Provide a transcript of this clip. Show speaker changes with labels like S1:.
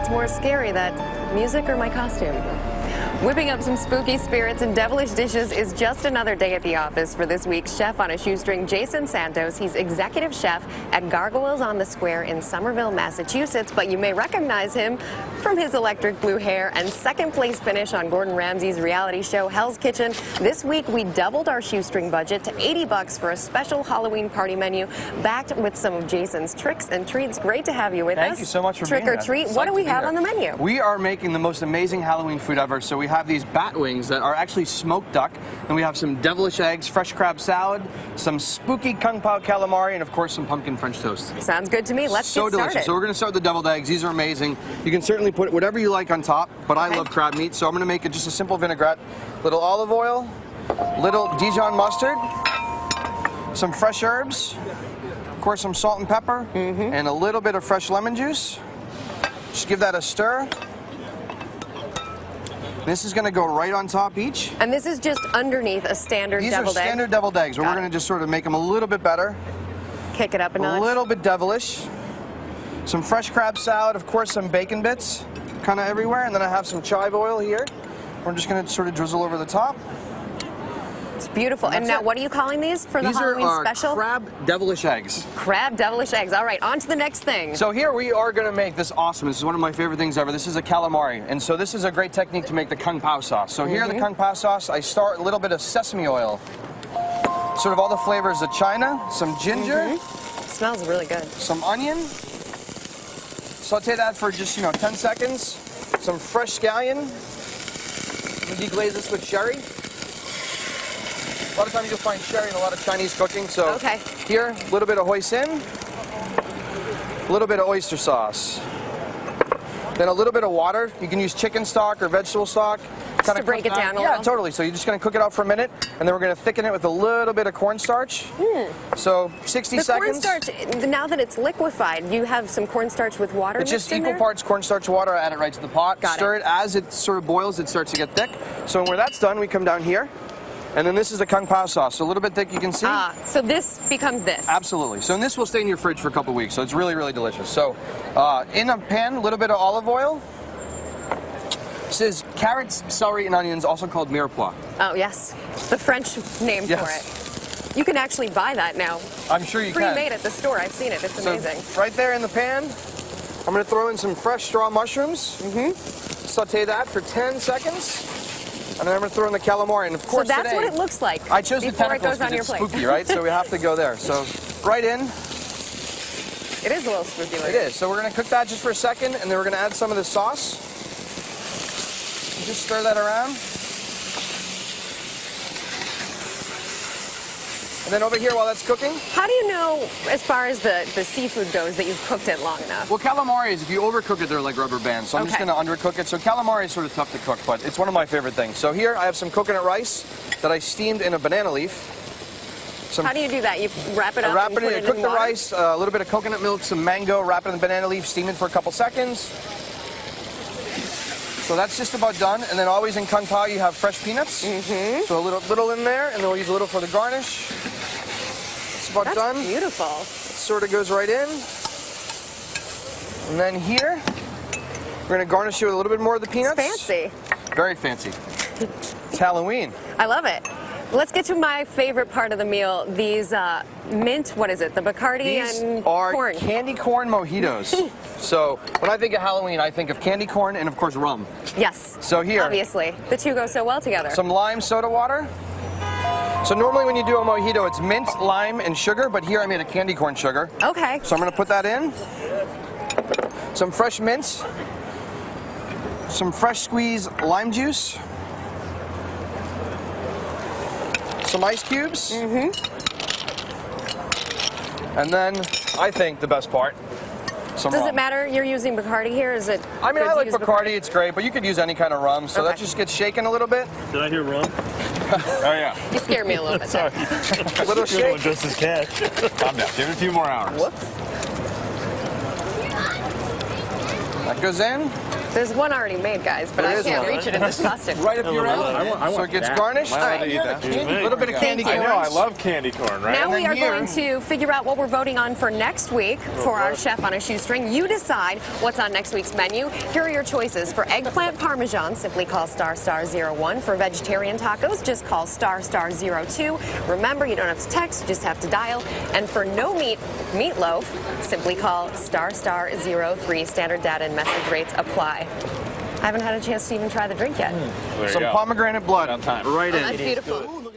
S1: What's more scary, that music or my costume? Whipping up some spooky spirits and devilish dishes is just another day at the office for this week's chef on a shoestring, Jason Santos. He's executive chef at Gargoyles on the Square in Somerville, Massachusetts, but you may recognize him from his electric blue hair and second place finish on Gordon Ramsay's reality show Hell's Kitchen. This week we doubled our shoestring budget to $80 for a special Halloween party menu, backed with some of Jason's tricks and treats. Great to have you with us.
S2: Thank you so much for being here.
S1: Trick or treat. What do we have on the menu?
S2: We are making the most amazing Halloween food ever. So we have these bat wings that are actually smoked duck, and we have some devilish eggs, fresh crab salad, some spooky kung pao calamari, and of course some pumpkin French toast.
S1: Sounds good to me. Let's get started.
S2: So delicious. So we're going to start with the deviled eggs. These are amazing. You can certainly put whatever you like on top, but I love crab meat, so I'm going to make it just a simple vinaigrette, little olive oil, little Dijon mustard, some fresh herbs, of course some salt and pepper, and a little bit of fresh lemon juice. Just give that a stir. This is going to go right on top each.
S1: And this is just underneath a standard deviled egg?
S2: These are standard deviled eggs, but we're going to just sort of make them a little bit better.
S1: Kick it up a notch.
S2: A little bit devilish. Some fresh crab salad, of course some bacon bits kind of everywhere, and then I have some chive oil here. We're just going to sort of drizzle over the top.
S1: It's beautiful. And now, what are you calling these for the Halloween special?
S2: These are crab devilish eggs.
S1: Crab devilish eggs. All right, on to the next thing.
S2: So here we are going to make this awesome. This is one of my favorite things ever. This is a calamari. And so this is a great technique to make the kung pao sauce. So here, the kung pao sauce, I start a little bit of sesame oil. Sort of all the flavors of China, some ginger.
S1: It smells really good.
S2: Some onion. Saute that for just, 10 seconds. Some fresh scallion. We deglaze this with sherry. A lot of times you'll find sherry in a lot of Chinese cooking. So here, a little bit of hoisin, a little bit of oyster sauce, then a little bit of water. You can use chicken stock or vegetable stock.
S1: Just to break it down a little?
S2: Yeah, totally. So you're just going to cook it out for a minute, and then we're going to thicken it with a little bit of cornstarch. So 60 seconds.
S1: The cornstarch, now that it's liquefied, you have some cornstarch with water
S2: It's just
S1: mixed in
S2: equal
S1: there?
S2: parts cornstarch water. I add it right to the pot. Stir it as it sort of boils. It starts to get thick. So when that's done, we come down here. And then this is the kung pao sauce, so a little bit thick, you can see.
S1: So this becomes this?
S2: Absolutely. So this will stay in your fridge for a couple weeks, so it's really, really delicious. So in a pan, a little bit of olive oil. This is carrots, celery, and onions, also called mirepoix.
S1: Oh, yes. The French name for it. You can actually buy that now.
S2: I'm sure you can.
S1: Pre-made at the store. I've seen it. It's amazing.
S2: So right there in the pan, I'm going to throw in some fresh straw mushrooms. Saute that for 10 seconds. And then I'm going to throw in the calamari, and of course
S1: so that's what it looks like.
S2: I chose the tentacles because it's spooky, right? So we have to go there. So right in.
S1: It is a little spooky.
S2: It is. So we're going to cook that just for a second, and then we're going to add some of the sauce. Just stir that around. And then over here, while that's cooking.
S1: How do you know, as far as the seafood goes, that you've cooked it long enough?
S2: Well, calamaris, if you overcook it, they're like rubber bands. So I'm just going to undercook it. So calamari is sort of tough to cook, but it's one of my favorite things. So here, I have some coconut rice that I steamed in a banana leaf.
S1: How do you do that? You wrap it up
S2: and put it in cook the rice, a little bit of coconut milk, some mango, wrap it in the banana leaf, steam it for a couple seconds. So that's just about done. And then always in kung pao, you have fresh peanuts. So a little in there, and then we'll use a little for the garnish. About done.
S1: That's beautiful.
S2: It sort of goes right in. And then here, we're going to garnish it with a little bit more of the peanuts.
S1: It's fancy.
S2: Very fancy. It's Halloween.
S1: I love it. Let's get to my favorite part of the meal. These mint, what is it? The Bacardi and corn.
S2: These are candy corn mojitos. So when I think of Halloween, I think of candy corn and, of course, rum.
S1: Yes.
S2: So here.
S1: Obviously. The two go so well together.
S2: Some lime soda water. So normally when you do a mojito, it's mint, lime, and sugar, but here I made a candy corn sugar.
S1: Okay.
S2: So I'm going to put that in. Some fresh mints. Some fresh squeezed lime juice. Some ice cubes. And then, I think, the best part, some rum.
S1: Does it matter you're using Bacardi here? Is it?
S2: I mean, I like Bacardi, it's great, but you could use any kind of rum, so that just gets shaken a little bit.
S3: Did I hear rum?
S2: Oh, yeah.
S1: You scared me a little bit.
S3: Sorry.
S2: A little shake.
S3: Just as cash.
S4: Calm down. Give it a few more hours.
S1: Whoops.
S2: That goes in.
S1: There's one already made, guys, but I can't reach it in this costume.
S2: Right up your alley. So it gets garnished.
S1: All right.
S2: A little bit of candy corn.
S3: I know, I love candy corn, right?
S1: Now we are going to figure out what we're voting on for next week for our Chef on a Shoestring. You decide what's on next week's menu. Here are your choices. For eggplant parmesan, simply call **01. For vegetarian tacos, just call **02. Remember, you don't have to text, you just have to dial. And for no meat meatloaf, simply call **03. Standard data and message rates apply. I haven't had a chance to even try the drink yet.
S2: Some pomegranate blood.
S3: Right
S1: Oh, that's beautiful.